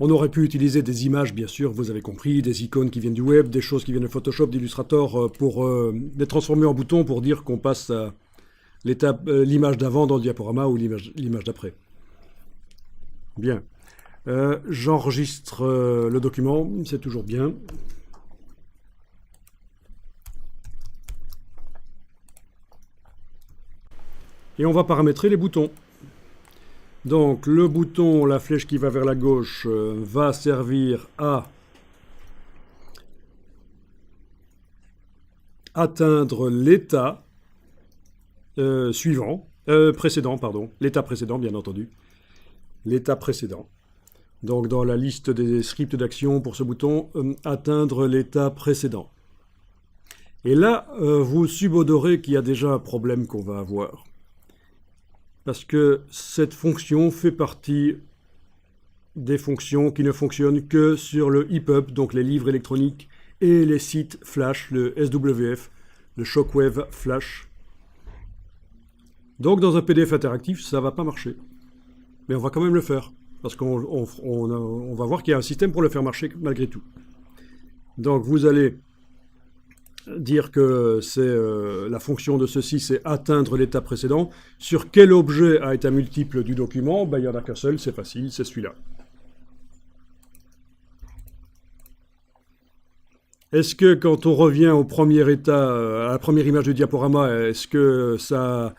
On aurait pu utiliser des images, bien sûr, vous avez compris, des icônes qui viennent du web, des choses qui viennent de Photoshop, d'Illustrator, pour les transformer en boutons pour dire qu'on passe à l'image d'avant dans le diaporama ou l'image d'après. Bien. J'enregistre le document, c'est toujours bien. Et on va paramétrer les boutons. Donc le bouton, la flèche qui va vers la gauche, va servir à atteindre l'état précédent, pardon, l'état précédent bien entendu, l'état précédent. Donc dans la liste des scripts d'action pour ce bouton, atteindre l'état précédent. Et là, vous subodorez qu'il y a déjà un problème qu'on va avoir. Parce que cette fonction fait partie des fonctions qui ne fonctionnent que sur le EPUB, donc les livres électroniques, et les sites Flash, le SWF, le Shockwave Flash. Donc dans un PDF interactif, ça ne va pas marcher. Mais on va quand même le faire, parce qu'on va voir qu'il y a un système pour le faire marcher malgré tout. Donc vous allez dire que c'est la fonction de ceci, c'est atteindre l'état précédent. Sur quel objet a été multiple du document? Ben, il n'y en a qu'un seul, c'est facile, c'est celui-là. Est-ce que quand on revient au premier état, à la première image du diaporama, est-ce que ça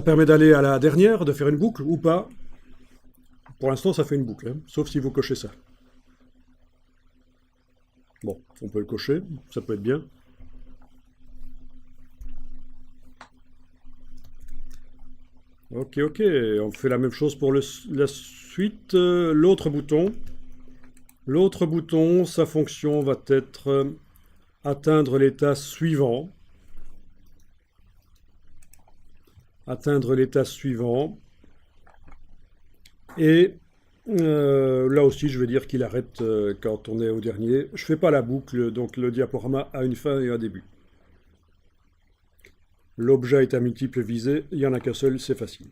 permet d'aller à la dernière, de faire une boucle ou pas? Pour l'instant, ça fait une boucle, hein, sauf si vous cochez ça. Bon, on peut le cocher, ça peut être bien. Ok, on fait la même chose pour la suite. L'autre bouton, sa fonction va être atteindre l'état suivant. Atteindre l'état suivant. Et là aussi, je vais dire qu'il arrête quand on est au dernier. Je ne fais pas la boucle, donc le diaporama a une fin et un début. L'objet est un multiple visé, il n'y en a qu'un seul, c'est facile.